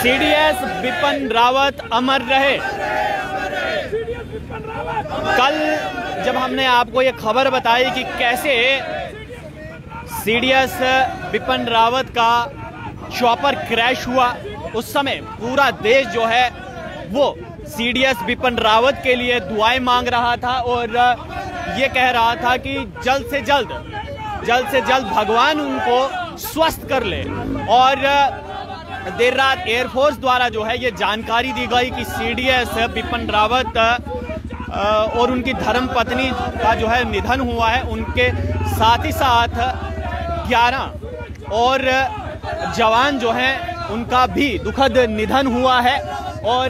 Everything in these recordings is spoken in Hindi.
सीडीएस बिपिन रावत अमर रहे। कल जब हमने आपको ये खबर बताई कि कैसे सीडीएस बिपिन रावत का चॉपर क्रैश हुआ, उस समय पूरा देश जो है वो सीडीएस बिपिन रावत के लिए दुआएं मांग रहा था और ये कह रहा था कि जल्द से जल्द भगवान उनको स्वस्थ कर ले। और देर रात एयरफोर्स द्वारा जो है ये जानकारी दी गई कि सीडीएस बिपिन रावत और उनकी धर्मपत्नी का जो है निधन हुआ है। उनके साथ ही साथ 11 और जवान जो हैं उनका भी दुखद निधन हुआ है और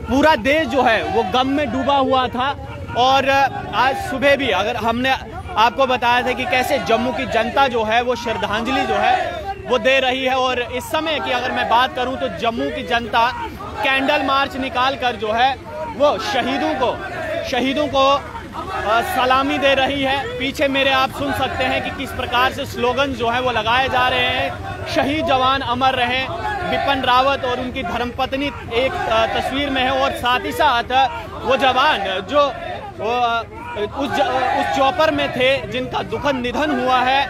पूरा देश जो है वो गम में डूबा हुआ था। और आज सुबह भी अगर हमने आपको बताया था कि कैसे जम्मू की जनता जो है वो श्रद्धांजलि जो है वो दे रही है। और इस समय की अगर मैं बात करूं तो जम्मू की जनता कैंडल मार्च निकाल कर जो है वो शहीदों को सलामी दे रही है। पीछे मेरे आप सुन सकते हैं कि किस प्रकार से स्लोगन जो है वो लगाए जा रहे हैं। शहीद जवान अमर रहे। बिपिन रावत और उनकी धर्मपत्नी एक तस्वीर में है और साथ ही साथ वो जवान जो उस चॉपर में थे जिनका दुखद निधन हुआ है,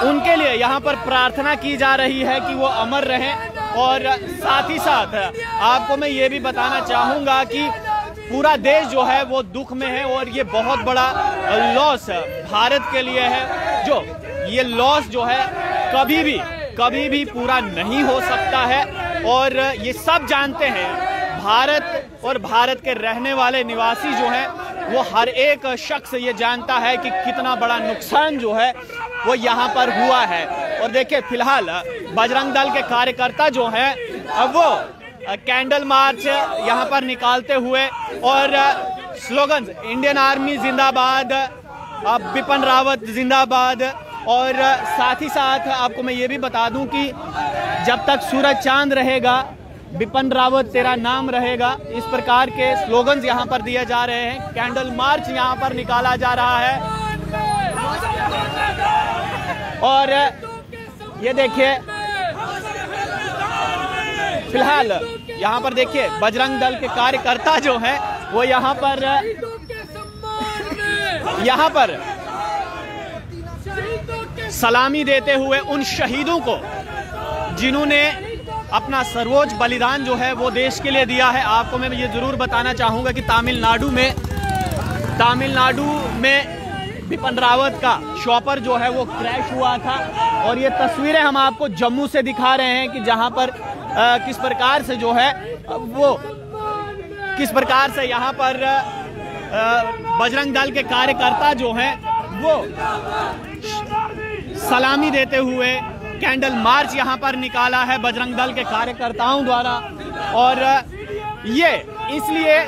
उनके लिए यहाँ पर प्रार्थना की जा रही है कि वो अमर रहें। और साथ ही साथ आपको मैं ये भी बताना चाहूँगा कि पूरा देश जो है वो दुख में है और ये बहुत बड़ा लॉस भारत के लिए है। जो ये लॉस जो है कभी भी पूरा नहीं हो सकता है और ये सब जानते हैं। भारत और भारत के रहने वाले निवासी जो हैं वो हर एक शख्स ये जानता है कि कितना बड़ा नुकसान जो है वो यहाँ पर हुआ है। और देखिए फिलहाल बजरंग दल के कार्यकर्ता जो हैं अब वो कैंडल मार्च यहाँ पर निकालते हुए और स्लोगन इंडियन आर्मी जिंदाबाद, बिपिन रावत जिंदाबाद। और साथ ही साथ आपको मैं ये भी बता दूं कि जब तक सूरज चांद रहेगा बिपिन रावत तेरा नाम रहेगा, इस प्रकार के स्लोगन्स यहाँ पर दिए जा रहे हैं। कैंडल मार्च यहाँ पर निकाला जा रहा है और ये देखिए फिलहाल यहाँ पर देखिए बजरंग दल के कार्यकर्ता जो हैं वो यहाँ पर सलामी देते हुए उन शहीदों को जिन्होंने अपना सर्वोच्च बलिदान जो है वो देश के लिए दिया है। आपको मैं ये जरूर बताना चाहूँगा कि तमिलनाडु में बिपिन रावत का चॉपर जो है वो क्रैश हुआ था और ये तस्वीरें हम आपको जम्मू से दिखा रहे हैं कि जहाँ पर किस प्रकार से जो है वो यहाँ पर बजरंग दल के कार्यकर्ता जो हैं वो सलामी देते हुए कैंडल मार्च यहाँ पर निकाला है बजरंग दल के कार्यकर्ताओं द्वारा। और ये इसलिए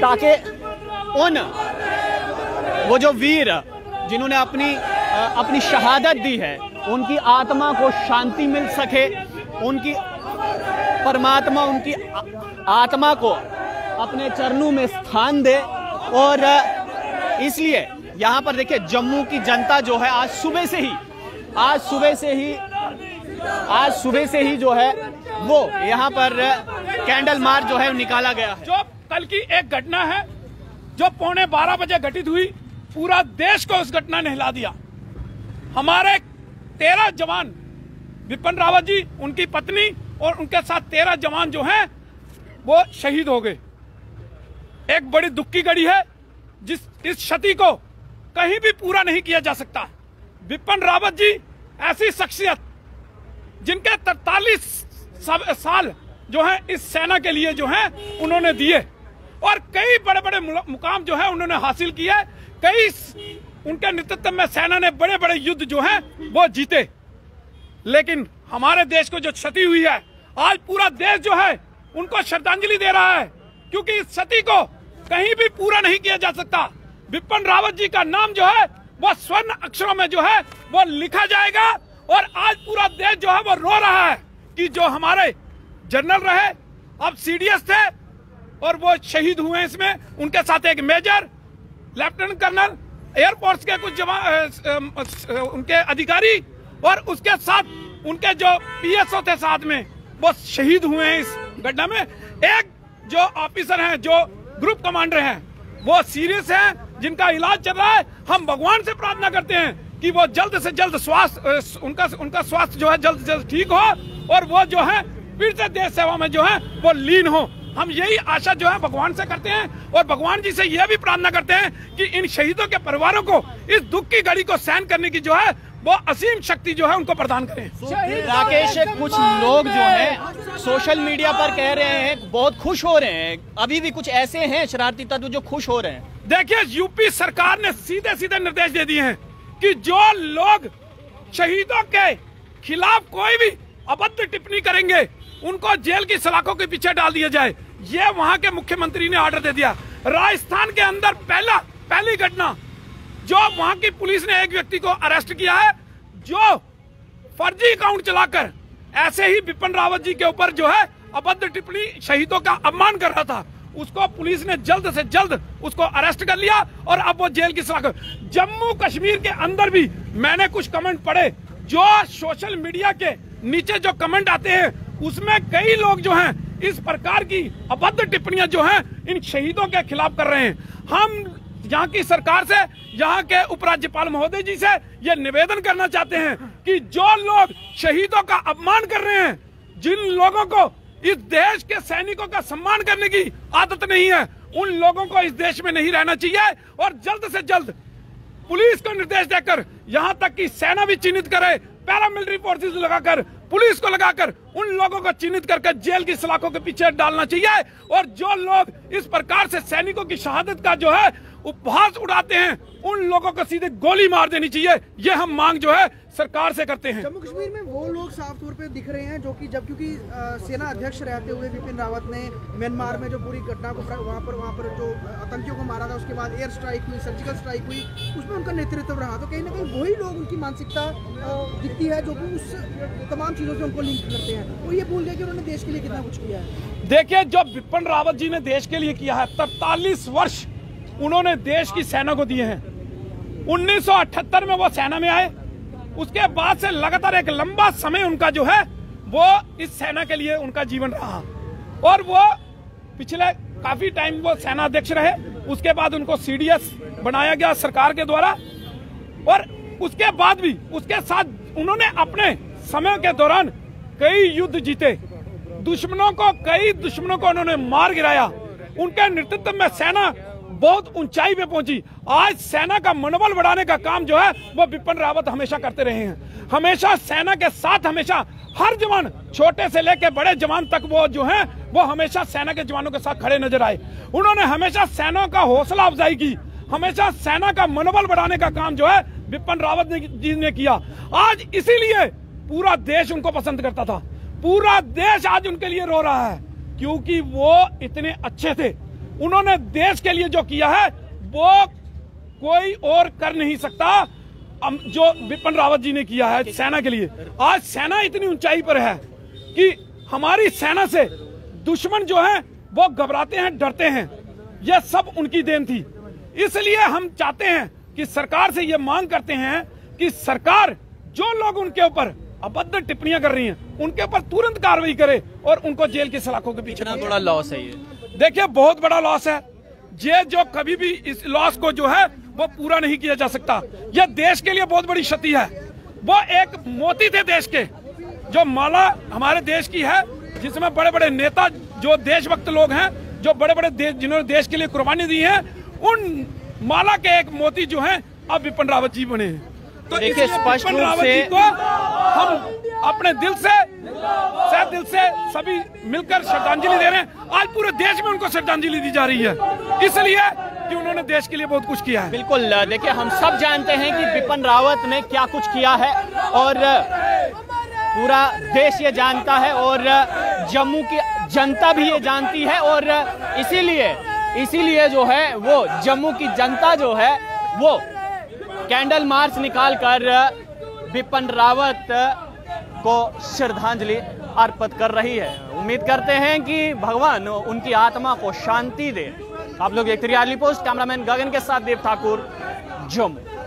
ताकि वो जो वीर जिन्होंने अपनी शहादत दी है उनकी आत्मा को शांति मिल सके, उनकी परमात्मा उनकी आत्मा को अपने चरणों में स्थान दे। और इसलिए यहाँ पर देखिए जम्मू की जनता जो है आज सुबह से ही जो है वो यहाँ पर कैंडल मार्च जो है निकाला गया है। जो कल की एक घटना है जो 12:15 बजे घटित हुई, पूरा देश को उस घटना ने हिला दिया। हमारे 13 जवान बिपिन रावत जी, उनकी पत्नी और उनके साथ 13 जवान जो हैं वो शहीद हो गए। एक बड़ी दुख की घड़ी है इस क्षति को कहीं भी पूरा नहीं किया जा सकता। बिपिन रावत जी ऐसी शख्सियत जिनके 43 साल जो है इस सेना के लिए जो है उन्होंने दिए और कई बड़े बड़े मुकाम जो है उन्होंने हासिल किए। कई उनके नेतृत्व में सेना ने बड़े बड़े युद्ध जो हैं वो जीते। लेकिन हमारे देश को जो क्षति हुई है, आज पूरा देश जो है उनको श्रद्धांजलि दे रहा है, क्योंकि इस क्षति को कहीं भी पूरा नहीं किया जा सकता। बिपिन रावत जी का नाम जो है वो स्वर्ण अक्षरों में जो है वो लिखा जाएगा। और आज पूरा देश जो है वो रो रहा है कि जो हमारे जनरल रहे, अब सीडीएस थे और वो शहीद हुए। इसमें उनके साथ एक मेजर, लेफ्टिनेंट कर्नल एयरफोर्स के कुछ जवान, उनके अधिकारी और उसके साथ उनके जो पीएसओ थे साथ में, वो शहीद हुए हैं इस घटना में। एक जो ऑफिसर हैं, जो ग्रुप कमांडर हैं, वो सीरियस हैं, जिनका इलाज चल रहा है। हम भगवान से प्रार्थना करते हैं कि वो जल्द से जल्द स्वास्थ्य, उनका स्वास्थ्य जो है जल्द से जल्द ठीक हो और वो जो है फिर से देश सेवा में जो है वो लीन हो। हम यही आशा जो है भगवान से करते हैं और भगवान जी से यह भी प्रार्थना करते हैं कि इन शहीदों के परिवारों को इस दुख की घड़ी को सहन करने की जो है वो असीम शक्ति जो है उनको प्रदान करें। राकेश, कुछ लोग जो हैं सोशल मीडिया पर कह रहे हैं बहुत खुश हो रहे हैं, अभी भी कुछ ऐसे हैं शरारती तत्व जो खुश हो रहे हैं। देखिए, यूपी सरकार ने सीधे सीधे निर्देश दे दिए हैं कि जो लोग शहीदों के खिलाफ कोई भी अभद्र टिप्पणी करेंगे उनको जेल की सलाखों के पीछे डाल दिया जाए। ये वहां के मुख्यमंत्री ने ऑर्डर दे दिया। राजस्थान के अंदर पहली घटना जो वहां की पुलिस ने एक व्यक्ति को अरेस्ट किया है जो फर्जी अकाउंट चलाकर ऐसे ही बिपिन रावत जी के ऊपर जो है अभद्र टिप्पणी, शहीदों का अपमान कर रहा था। उसको पुलिस ने जल्द से जल्द उसको अरेस्ट कर लिया और अब वो जेल की सलाखों। जम्मू कश्मीर के अंदर भी मैंने कुछ कमेंट पढ़े, जो सोशल मीडिया के नीचे जो कमेंट आते हैं उसमें कई लोग जो हैं इस प्रकार की अभद्र टिप्पणियां जो हैं इन शहीदों के खिलाफ कर रहे हैं। हम यहाँ की सरकार से, यहाँ के उपराज्यपाल महोदय जी से ये निवेदन करना चाहते हैं कि जो लोग शहीदों का अपमान कर रहे हैं, जिन लोगों को इस देश के सैनिकों का सम्मान करने की आदत नहीं है, उन लोगों को इस देश में नहीं रहना चाहिए और जल्द से जल्द पुलिस को निर्देश देकर, यहाँ तक कि सेना भी चिन्हित करे, पैरामिलिट्री फोर्सेस लगाकर, पुलिस को लगाकर उन लोगों को चिन्हित करके जेल की सलाखों के पीछे डालना चाहिए। और जो लोग इस प्रकार से सैनिकों की शहादत का जो है उपहास उड़ाते हैं उन लोगों को सीधे गोली मार देनी चाहिए। ये हम मांग जो है सरकार से करते हैं। जम्मू कश्मीर में वो लोग साफ तौर पे दिख रहे हैं जो कि क्योंकि सेना अध्यक्ष रहते हुए बिपिन रावत ने म्यांमार में जो पूरी घटना को वहाँ पर जो आतंकियों को मारा था, उसके बाद एयर स्ट्राइक हुई, सर्जिकल स्ट्राइक हुई, उसमें उनका नेतृत्व रहा। तो कहीं ना कहीं वही लोग, उनकी मानसिकता दिखती है जो कि उस तमाम चीज़ों से उनको लिंक करते हैं। वो ये भूल गए कि उन्होंने देश के लिए कितना कुछ किया है। देखिए, जो बिपिन रावत जी ने देश के लिए किया है, 43 वर्ष उन्होंने देश की सेना को दिए हैं। 1978 में वो सेना में आए, उसके बाद से लगातार एक लंबा समय उनका जो है वो इस सेना के लिए उनका जीवन रहा और वो पिछले काफी टाइम वो सेना अध्यक्ष रहे। उसके बाद उनको सीडीएस बनाया गया सरकार के द्वारा और उसके बाद भी उसके साथ उन्होंने अपने समय के दौरान कई युद्ध जीते, कई दुश्मनों को उन्होंने मार गिराया। उनके नेतृत्व में सेना बहुत ऊंचाई पे पहुंची। आज सेना का मनोबल बढ़ाने का काम जो है वो बिपिन रावत हमेशा करते रहे हैं। हमेशा सेना के साथ, हमेशा हर जवान, छोटे से लेकर बड़े जवान तक वो जो हैं वो हमेशा सेना के जवानों के साथ खड़े नजर आए। उन्होंने हमेशा सेना का हौसला अफजाई की, हमेशा सेना का मनोबल बढ़ाने का काम जो है बिपिन रावत जी ने किया। आज इसीलिए पूरा देश उनको पसंद करता था। पूरा देश आज उनके लिए रो रहा है क्योंकि वो इतने अच्छे थे। उन्होंने देश के लिए जो किया है वो कोई और कर नहीं सकता जो बिपिन रावत जी ने किया है सेना के लिए। आज सेना इतनी ऊंचाई पर है कि हमारी सेना से दुश्मन जो है वो घबराते हैं, डरते हैं। यह सब उनकी देन थी। इसलिए हम चाहते हैं कि सरकार से ये मांग करते हैं कि सरकार जो लोग उनके ऊपर अभद्र टिप्पणियां कर रही हैं उनके ऊपर तुरंत कार्रवाई करे और उनको जेल की सलाखों के पीछे। बड़ा लॉस है ये, देखिए बहुत बड़ा लॉस है ये, जो कभी भी इस लॉस को जो है वो पूरा नहीं किया जा सकता। यह देश के लिए बहुत बड़ी क्षति है। वो एक मोती थे देश के, जो माला हमारे देश की है, जिसमें बड़े बड़े नेता जो देशभक्त लोग हैं, जो बड़े बड़े जिन्होंने देश के लिए कुर्बानी दी है, उन माला के एक मोती जो हैं अब बिपिन रावत जी बने हैं। तो देखिए स्पष्ट रूप से को हम अपने दिल से सभी मिलकर श्रद्धांजलि दे रहे हैं। आज पूरे देश में उनको श्रद्धांजलि दी जा रही है इसलिए कि उन्होंने देश के लिए बहुत कुछ किया है। बिल्कुल, देखिए हम सब जानते हैं कि बिपिन रावत ने क्या कुछ किया है और पूरा देश ये जानता है और जम्मू की जनता भी ये जानती है और इसीलिए जो है वो जम्मू की जनता जो है वो कैंडल मार्च निकालकर बिपिन रावत को श्रद्धांजलि अर्पित कर रही है। उम्मीद करते हैं कि भगवान उनकी आत्मा को शांति दे। आप लोग एक रियली पोस्ट, कैमरामैन गगन के साथ देव ठाकुर, जम्मू।